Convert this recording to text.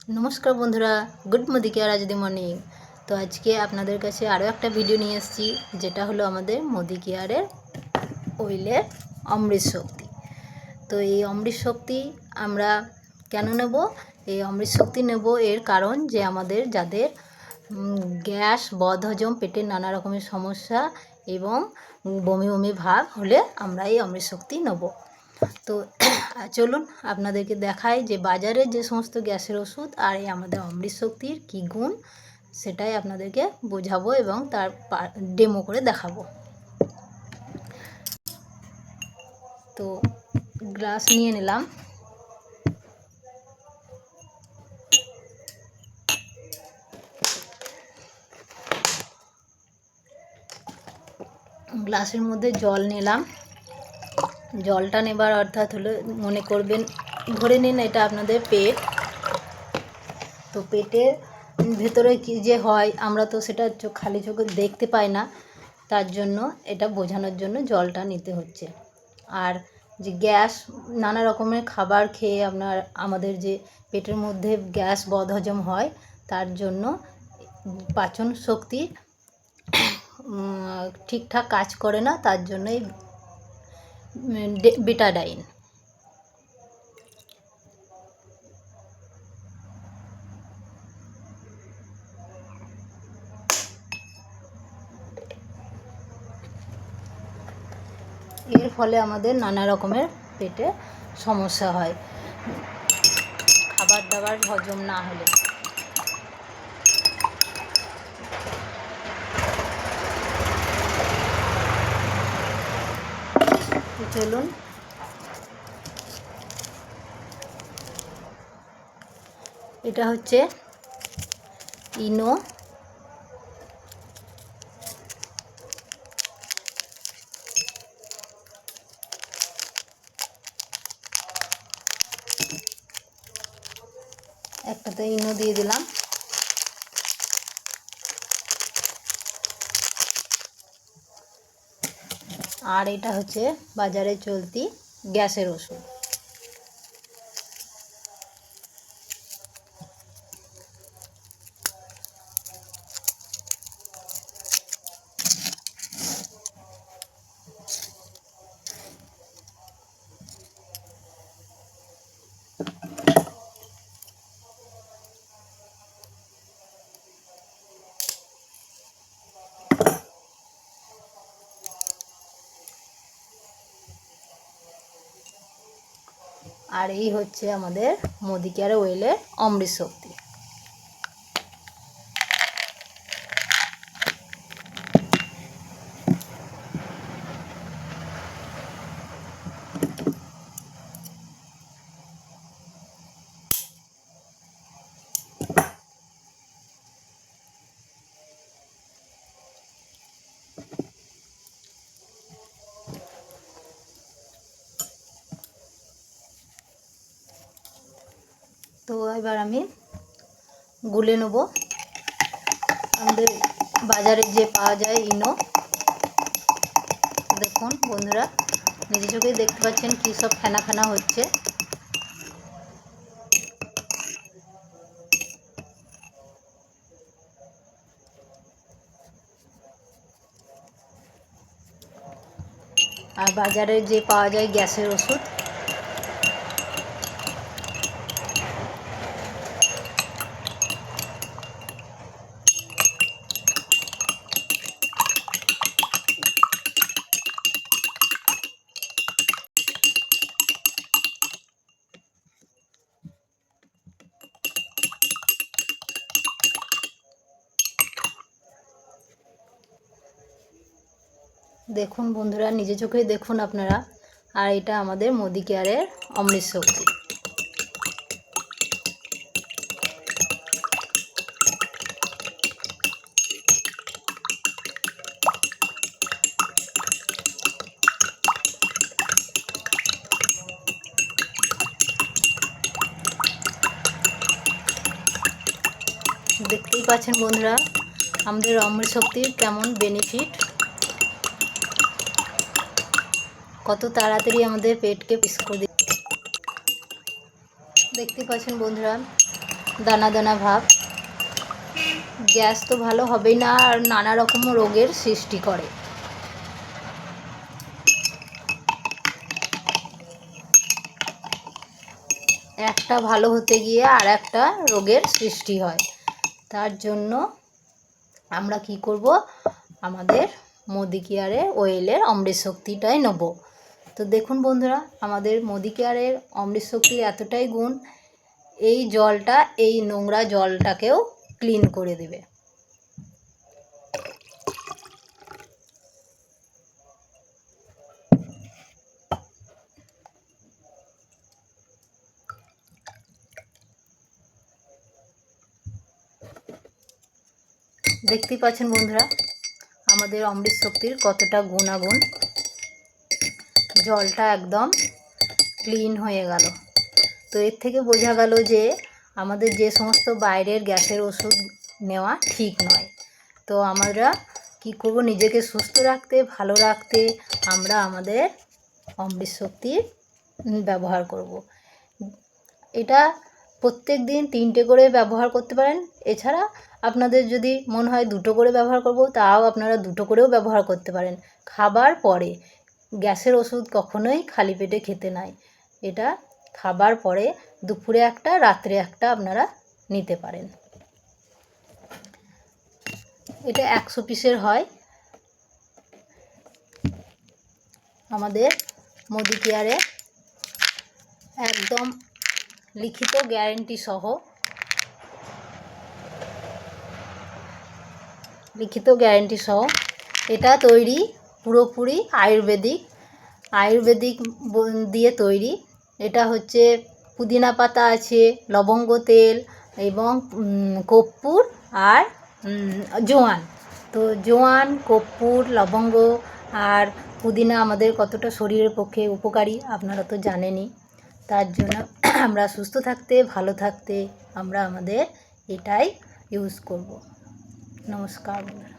নমস্কার বন্ধুরা, good Modicare আজদি morning. তো আজকে আপনাদের কাছে আরও একটা ভিডিও নিয়ে এসেছি, যেটা হলো আমাদের মোদিকেয়ারের অয়েলের অমৃত শক্তি। তো এই অমৃত শক্তি আমরা কেন নেব? এই অমৃত শক্তি নেব এর কারণ যে আমাদের যাদের গ্যাস, বদহজম, পেটের নানা রকমের সমস্যা এবং বমি বমি ভাব হলে আমরা এই অমৃত শক্তি নেব। তো চলুন আপনাদেরকে দেখাই যে বাজারে যে সমস্ত গ্যাসের ওষুধ আর এই আমাদের অমৃত শক্তির কী গুণ, সেটাই আপনাদেরকে বোঝাবো এবং তার ডেমো করে দেখাবো। তো গ্লাস নিয়ে নিলাম, গ্লাসের মধ্যে জল নিলাম। জলটা নেবার অর্থাৎ হলো, মনে করবেন, ধরে নিন এটা আপনাদের পেট। তো পেটের ভেতরে কী যে হয় আমরা তো সেটা খালি চোখে দেখতে পাই না, তার জন্য এটা বোঝানোর জন্য জলটা নিতে হচ্ছে। আর যে গ্যাস, নানা রকমের খাবার খেয়ে আমাদের যে পেটের মধ্যে গ্যাস বদহজম হয়, তার জন্য পাচন শক্তি ঠিকঠাক কাজ করে না, তার জন্যই বেটাডাইন। এর ফলে আমাদের নানা রকমের পেটে সমস্যা হয়, খাবার দাবার হজম না হলে। চলুন এটা হচ্ছে ইনো, একটাতে ইনো দিয়ে দিলাম। আর এটা হচ্ছে বাজারে চলতি গ্যাসের ওষুধ। আর এই হচ্ছে আমাদের মোদিকেয়ার অয়েলের অমৃত শক্তি। তো এবার আমি গুলে নেব। আমাদের বাজারে যে পাওয়া যায় ইনো, দেখুন বন্ধুরা, নিজে চোখেই দেখতে পাচ্ছেন কী সব ফেনা ফেনা হচ্ছে। আর বাজারে যে পাওয়া যায় গ্যাসের ওষুধ, দেখুন বন্ধুরা, নিজে চোখেই দেখুন আপনারা। আর এটা আমাদের মোদিকেয়ারের অমৃত শক্তি। দেখতেই পাচ্ছেন বন্ধুরা আমাদের অমৃত শক্তির কেমন বেনিফিট, কত তাড়াতাড়ি আমাদের পেটকে পিস করে দিচ্ছে। দেখতেই পাচ্ছেন বন্ধুরা, দানা দানা ভাব। গ্যাস তো ভালো হবেই না, আর নানা রকম রোগের সৃষ্টি করে। একটা ভালো হতে গিয়ে আর একটা রোগের সৃষ্টি হয়। তার জন্য আমরা কি করব, আমাদের মোদি কেয়ারের ওয়েলের অমৃত শক্তিটাই নেব। তো দেখুন বন্ধুরা, আমাদের মোদি কেয়ারের অমৃত শক্তির এতটাই গুণ, এই জলটা, এই নোংরা জলটাকেও ক্লিন করে দেবে। দেখতেই পাচ্ছেন বন্ধুরা আমাদের অমৃত শক্তির কতটা গুণাগুণ। জলটা একদম ক্লিন হয়ে গেল। তো এর থেকে বোঝা গেল যে আমাদের যে সমস্ত বাইরের গ্যাসের ওষুধ নেওয়া ঠিক নয়। তো আমরা কি করব, নিজেকে সুস্থ রাখতে, ভালো রাখতে আমরা আমাদের অমৃত শক্তির ব্যবহার করব। এটা প্রত্যেক দিন 3টে করে ব্যবহার করতে পারেন। এছাড়া আপনাদের যদি মনে হয় 2টো করে ব্যবহার করব, তাও আপনারা 2টো করেও ব্যবহার করতে পারেন। খাবার পরে, গ্যাসের ওষুধ কখনোই খালি পেটে খেতে নাই। এটা খাবার পরে দুপুরে একটা, রাত্রে একটা আপনারা নিতে পারেন। এটা 100 পিসের হয়। আমাদের মোদি কেয়ারে একদম লিখিত গ্যারেন্টি সহ, এটা তৈরি পুরোপুরি আয়ুর্বেদিক দিয়ে তৈরি। এটা হচ্ছে পুদিনা পাতা আছে, লবঙ্গ তেল এবং কর্পূর আর জোয়ান। তো জোয়ান, কর্পূর, লবঙ্গ আর পুদিনা আমাদের কতটা শরীরের পক্ষে উপকারী আপনারা তো জানেনই। তার জন্য আমরা সুস্থ থাকতে, ভালো থাকতে আমরা আমাদের এটাই ইউজ করব। নমস্কার বন্ধুরা।